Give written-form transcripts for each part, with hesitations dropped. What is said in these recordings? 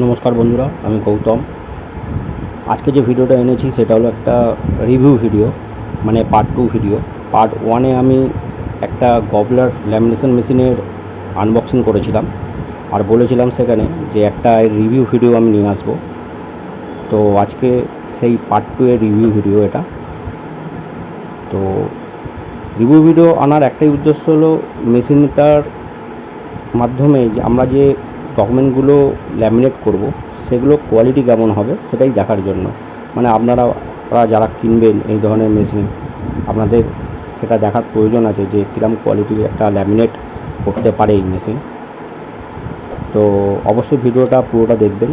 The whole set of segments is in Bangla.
नमस्कार बंधुरा আমি गौतम आज के जो भिडियोटा এনেছি সেটা হলো একটা রিভিউ ভিডিও মানে পার্ট 2 ভিডিও। পার্ট 1 এ আমি একটা গবলার ল্যামিনেশন মেশিনের আনবক্সিং করেছিলাম আর বলেছিলাম সেখানে যে একটা রিভিউ ভিডিও আমি নিয়ে আসব। তো আজকে সেই পার্ট 2 এর রিভিউ ভিডিও এটা। তো রিভিউ ভিডিও আনার একটাই উদ্দেশ্য হলো মেশিনটার মাধ্যমে যে আমরা যে ডকুমেন্টগুলো ল্যামিনেট করব সেগুলো কোয়ালিটি কেমন হবে সেটাই দেখার জন্য। মানে আপনারা যারা কিনবেন এই ধরনের মেশিন আপনাদের সেটা দেখার প্রয়োজন আছে যে কীরকম কোয়ালিটির একটা ল্যামিনেট করতে পারে এই মেশিন। তো অবশ্যই ভিডিওটা পুরোটা দেখবেন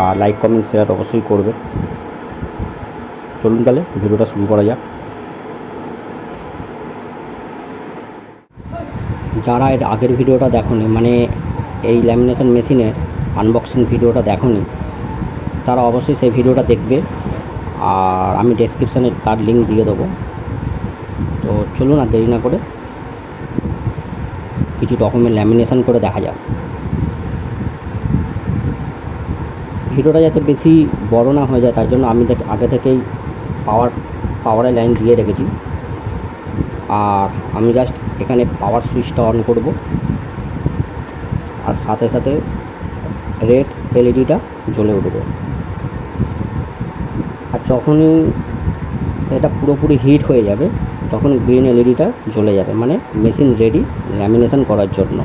আর লাইক কমেন্ট শেয়ার অবশ্যই করবেন। চলুন তাহলে ভিডিওটা শুরু করা যাক। যারা এর আগের ভিডিওটা দেখোনি মানে এই ল্যামিনেশন মেশিনের আনবক্সিং ভিডিওটা দেখোনি তারা অবশ্যই সেই ভিডিওটা দেখবে আর আমি ডেসক্রিপশানে তার লিঙ্ক দিয়ে দেবো। তো চলুন আর দেরি না করে কিছু ডকুমেন্ট ল্যামিনেশন করে দেখা যাক। ভিডিওটা যাতে বেশি বড় না হয়ে যায় তার জন্য আমি আগে থেকেই পাওয়ারের লাইন দিয়ে রেখেছি আর আমি জাস্ট এখানে পাওয়ার সুইচটা অন করব আর সাথে সাথে রেড এলইডিটা জ্বলে উঠবে। আর যখনই এটা পুরোপুরি হিট হয়ে যাবে তখন গ্রিন এলইডিটা জ্বলে যাবে, মানে মেশিন রেডি ল্যামিনেশন করার জন্য।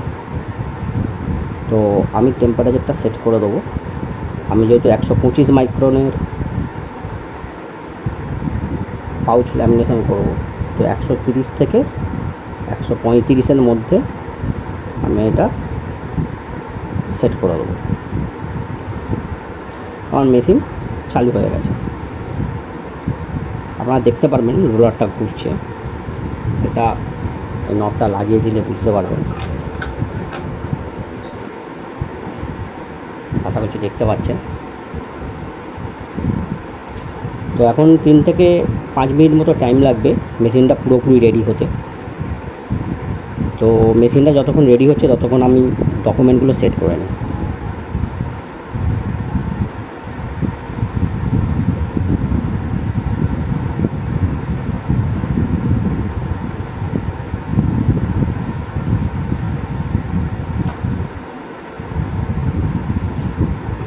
তো আমি টেম্পারেচারটা সেট করে দেবো। আমি যেহেতু 125 মাইক্রনের পাউচ ল্যামিনেশন করব তো 130 থেকে 135-এর মধ্যে আমি এটা সেট করে দেবো। আমার মেশিন চালু হয়ে গেছে, আপনারা দেখতে পারবেন রোলারটা ঘুরছে, সেটা এই নবটা লাগিয়ে দিলে বুঝতে পারবেন। আশা করছি দেখতে পাচ্ছেন। তো এখন 3 থেকে 5 মিনিট মতো টাইম লাগবে মেশিনটা পুরোপুরি রেডি হতে। তো মেশিনটা যতক্ষণ রেডি হচ্ছে ততক্ষণ আমি ডকুমেন্টগুলো সেট করে নিই।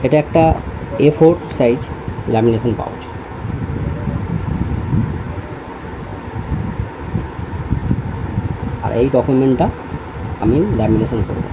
এটা একটা A4 সাইজ ল্যামিনেশন পাউচ। আর এই ডকুমেন্টটা আমি ল্যামিনেশন করব।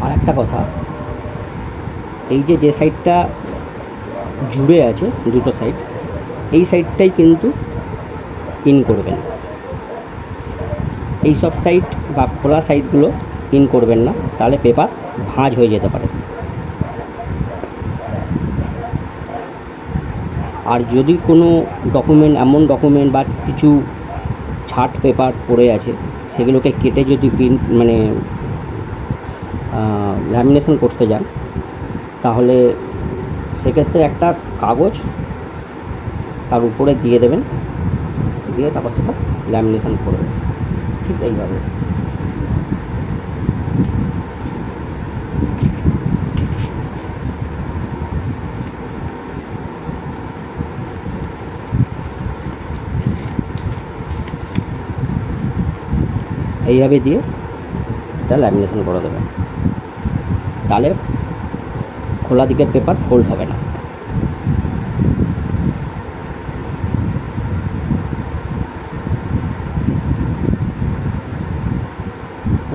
আর একটা কথা, এই যে সাইডটা জুড়ে আছে দুটো সাইড, এই সাইডটাই কিন্তু ইন করবেন। এই সব সাইড বা খোলা সাইডগুলো ইন করবেন না, তাহলে পেপার ভাঁজ হয়ে যেতে পারে। আর যদি কোনো ডকুমেন্ট এমন ডকুমেন্ট বা কিছু ছাট পেপার পড়ে আছে সেগুলোকে কেটে যদি প্রিন্ট মানে ল্যামিনেশন করতে যান তাহলে সেক্ষেত্রে একটা কাগজ তার উপরে দিয়ে দেবেন, দিয়ে তারপর সেটা ল্যামিনেশন করবেন। ঠিক এইভাবে। এইভাবে দিয়ে এটা ল্যামিনেশন করে দেবেন, তাহলে খোলা দিকের পেপার ফোল্ড হবে না।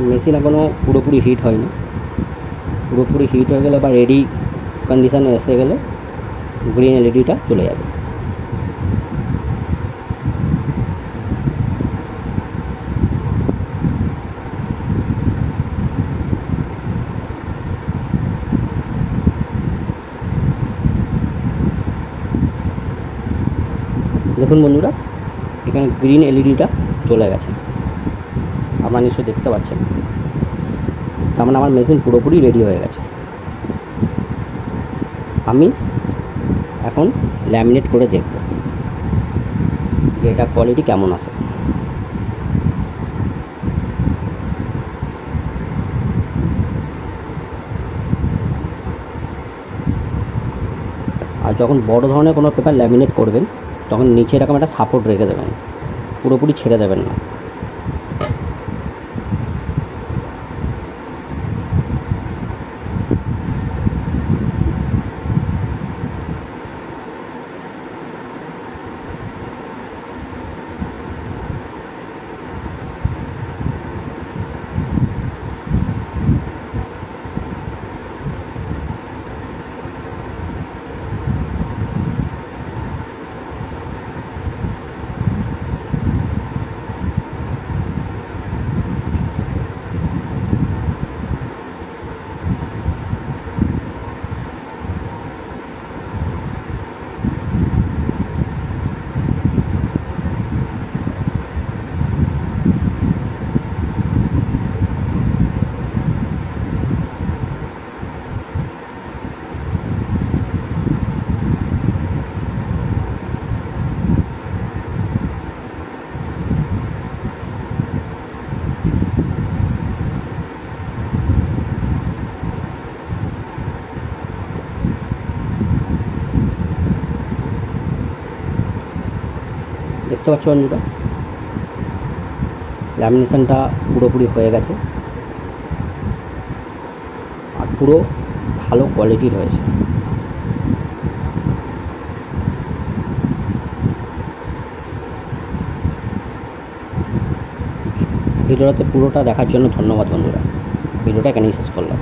মেশিন এখনও পুরোপুরি হিট হয়নি, পুরোপুরি হিট হয়ে গেলে বা রেডি কন্ডিশানে এসে গেলে গ্রিন এলইডিটা চলে যাবে। দেখুন বন্ধুরা, এখানে গ্রিন এলইডিটা চলে গেছে, আপনারা নিশ্চয়ই দেখতে পাচ্ছেন। তার মানে আমার মেশিন পুরোপুরি রেডি হয়ে গেছে। আমি এখন ল্যামিনেট করে দেখব যে এটা কোয়ালিটি কেমন আসে। আর যখন বড় ধরনের কোনো পেপার ল্যামিনেট করবেন তখন নিচে এরকম একটা সাপোর্ট রেখে দেবেন, পুরোপুরি ছেড়ে দেবেন না। দেখতে পাচ্ছ বন্ধুরা, ল্যামিনেশনটা পুরোপুরি হয়ে গেছে আর পুরো ভালো কোয়ালিটির হয়েছে। ভিডিওটাতে পুরোটা দেখার জন্য ধন্যবাদ বন্ধুরা। ভিডিওটা এখানেই শেষ করলাম।